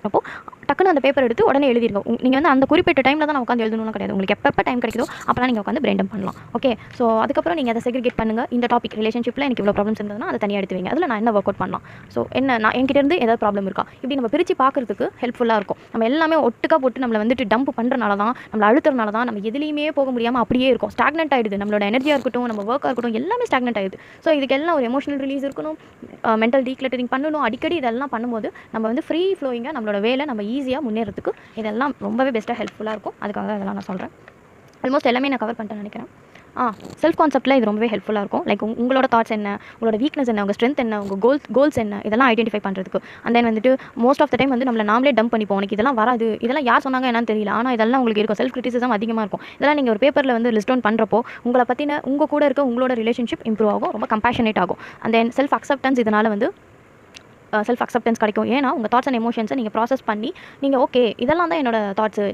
அப்போ டக்குன்னு அந்த பேப்பர் எடுத்து உடனே எழுதிருங்க. நீங்கள் வந்து அந்த குறிப்பிட்ட டைமில் தான் நான் உட்காந்து எழுதணும்னு கிடையாது. உங்களுக்கு எப்போ டைம் கிடைக்குதோ அப்போலாம் நீங்கள் உட்காந்து பிரெயின் டம்ப் பண்ணலாம். ஓகே. ஸோ அதுக்கப்புறம் நீங்கள் அதை செக்ரிகேட் பண்ணுங்கள். இந்த டாபிக் ரிலேஷன்ஷிப்பில் எனக்கு இவ்வளோ ப்ராப்ளம்ஸ் இருந்ததுன்னா அதை தனியாக எடுத்து வைங்க. அதில் நான் என்ன ஒர்க் அவுட் பண்ணலாம், ஸோ என்ன நான் என்கிட்ட இருந்து ஏதாவது ப்ராப்ளம் இருக்கா, இப்படி நம்ம பிரித்து பார்க்குறதுக்கு ஹெல்ப்ஃபுல்லாக இருக்கும். நம்ம எல்லாமே ஒட்டுக்கா போட்டு நம்மளை வந்துட்டு டம்ப் பண்ணுறனால தான், நம்மளை அழுத்துறனால தான் நம்ம எதுலேயுமே போக முடியாமல் அப்படியே இருக்கும். ஸ்டாக்னெண்ட் ஆகிடுது. நம்மளோட எனர்ஜியாக இருக்கட்டும், நம்ம ஒர்க்காக இருக்கட்டும், எல்லாமே ஸ்டாக்னெண்ட் ஆகிடுது. ஸோ இதுக்கெல்லாம் ஒரு எமோஷனல் ரிலீஸ் இருக்கணும், மென்டல் டீக்ளட்டரிங் பண்ணணும். அடிக்கடி இதெல்லாம் பண்ணும்போது நம்ம வந்து ஃப்ரீ ஃப்ளோயிங்காக நம்மளோட வேலை நம்ம ஈஸியாக முன்னேறதுக்கு இதெல்லாம் ரொம்பவே பெஸ்ட்டாக ஹெல்ப்ஃபுல்லாக இருக்கும். அதுக்காக தான் இதெல்லாம் நான் சொல்கிறேன். ஆல்மோஸ்ட் எல்லாமே நான் கவர் பண்ணிட்டேன்னு நினைக்கிறேன். செல்ஃப் கான்செப்ட்டில் இது ரொம்பவே ஹெல்ப்ஃபுல்லாக இருக்கும். லைக் உங்களோட தாட்ஸ் என்ன, உங்களோட வீக்னஸ் என்ன, உங்கள் ஸ்ட்ரென்த் என்ன, உங்கள் கோல்ஸ் என்ன, இதெல்லாம் ஐடென்டிஃபை பண்ணுறதுக்கு. அண்ட் தென் வந்துட்டு மோஸ்ட் ஆஃப் த டைம் வந்து நம்மளை நாமளே டம்ப் பண்ணிப்போம். உனக்கு இதெல்லாம் வராது, இதெல்லாம் யார் சொன்னாங்க என்னன்னு தெரியல, ஆனால் இதெல்லாம் உங்களுக்கு இருக்கும். செல்ஃப் கிரிட்டிசிசம் அதிகமாக இருக்கும். இதெல்லாம் நீங்கள் ஒரு பேப்பரில் வந்து லிஸ்ட் டவுன் பண்ணுறப்போ உங்களை பற்றின உங்கள் கூட இருக்க உங்களோட ரிலேஷன்ஷிப் இம்ப்ரூவ் ஆகும், ரொம்ப கம்பேஷனேட் ஆகும். அண்ட் தென் செல்ஃப் அக்செப்டன்ஸ் இதனால் வந்து செல்ஃப் அக்செப்டன்ஸ் கிடைக்கும். ஏன்னா உங்கள் தாட்ஸ் அண்ட் எமோஷன்ஸை நீங்கள் ப்ராசஸ் பண்ணி நீங்கள் ஓகே இதெல்லாம் தான் என்னோட தாட்ஸு,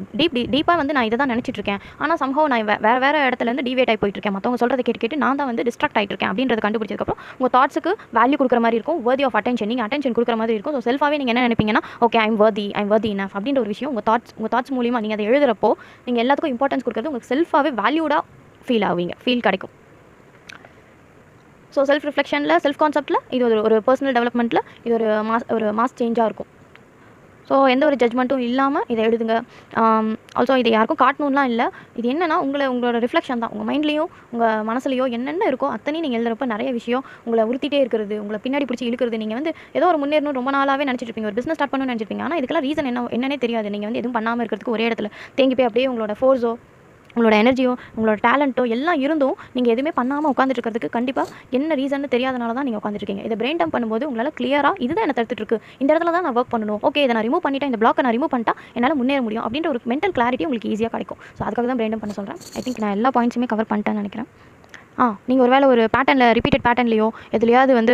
டீப்பாக வந்து நான் இதை தான் நினச்சிட்ருக்கேன், ஆனால் சம்ஹவ் நான் வேறு இடத்துலேருந்து டிவேட் ஆகி போயிட்டுருக்கேன், மற்றவங்க சொல்கிறத கேட்டு நான் தான் வந்து டிஸ்ட்ராக்ட் ஆகிட்டுருக்கேன் அப்படின்றத கண்டுபிடிச்சதுக்கப்புறம் உங்கள் தாட்ஸுக்கு வேல்யூ கொடுக்குற மாதிரி இருக்கும். வர்தி ஆஃப் அட்டென்ஷன், நீங்கள் அட்டென்ஷன் கொடுக்குற மாதிரி இருக்கும். ஸோ செல்ஃபாகவே நீங்கள் என்ன நினைப்பீங்கன்னா ஓகே ஐம் வர்தி இனஃப் அப்படின்ற ஒரு விஷயம் உங்கள் தாட்ஸ் மூலிமா நீங்கள் அதை எழுதுறப்போ நீங்கள் எல்லாத்துக்கும் இம்பார்ட்டன்ஸ் கொடுக்குறது உங்களுக்கு செல்ஃபாகவே வேல்யூடாக ஃபீல் கிடைக்கும். ஸோ செல்ஃப் ரிஃப்ளெக்ஷனில், செல்ஃப் கான்செப்ட்டில் இது ஒரு பர்சனல் டெவலப்மெண்ட்டில் இது ஒரு மாஸ் சேஞ்சாக இருக்கும். ஸோ எந்த ஒரு ஜட்மெண்ட்டும் இல்லாமல் இதை எழுதுங்க. ஆல்சோ இதை யாருக்கும் காட்டணும்லாம் இல்லை. இது என்னென்னா உங்களோட ரிஃப்ளெக்ஷன் தான். உங்கள் மைண்ட்லேயும் உங்கள் மனசுலையோ என்னென்ன இருக்கோ அத்தனையும் நீங்கள் எழுதுறப்ப நிறைய விஷயம் உங்களை உறுத்திட்டே இருக்கிறது, உங்களை பின்னாடி பிடிச்சி இழுக்கிறது. நீங்கள் வந்து ஏதோ ஒரு முன்னேறணும் ரொம்ப நாளாகவே நினச்சிட்டு ஒரு பிஸ்னஸ் ஸ்டார்ட் பண்ணணும்னு நினச்சிருப்பீங்க. ஆனால் இதுக்கெல்லாம் ரீசன் என்னன்னே தெரியாது. நீங்கள் வந்து எதுவும் பண்ணாமல் இருக்கிறதுக்கு ஒரே இடத்துல தேங்கி போய் அப்படியே உங்களோட ஃபோர்ஸோ உங்களோட எனர்ஜியோ உங்களோட டேலண்ட்டோ எல்லாம் இருந்தும் நீங்கள் எதுவுமே பண்ணாமல் உட்காந்துட்டு இருக்கிறதுக்கு கண்டிப்பாக என்ன ரீசன்னு தெரியாதனால தான் நீங்கள் உட்காந்துருக்கீங்க. இதை பிரெயின் டம்ப் பண்ணும்போது உங்களால் கிளியராக இதுதான் என்ன தடுத்துட்டு இருக்கு, இந்த இடத்துல தான் நான் ஒர்க் பண்ணணும், ஓகே இதை நான் ரிமூவ் பண்ணிட்டேன், இந்த பிளாக்கை நான் ரிமூவ் பண்ணிட்டா என்னால் முன்னேற முடியும் அப்படின்ற ஒரு மென்டல் கிளாரிட்டி உங்களுக்கு ஈஸியாக கிடைக்கும். ஸோ அதுக்காக தான் பிரெயின் டம்ப் பண்ண சொல்கிறேன். ஐ திங்க் நான் எல்லா பாயிண்ட்ஸுமே கவர் பண்ணிட்டேன்னு நினைக்கிறேன். நீங்கள் ஒரு வேளை ஒரு பேட்டர்னில் ரிப்பீட்டட் பேட்டர்ன்லையோ எதுலையாவது வந்து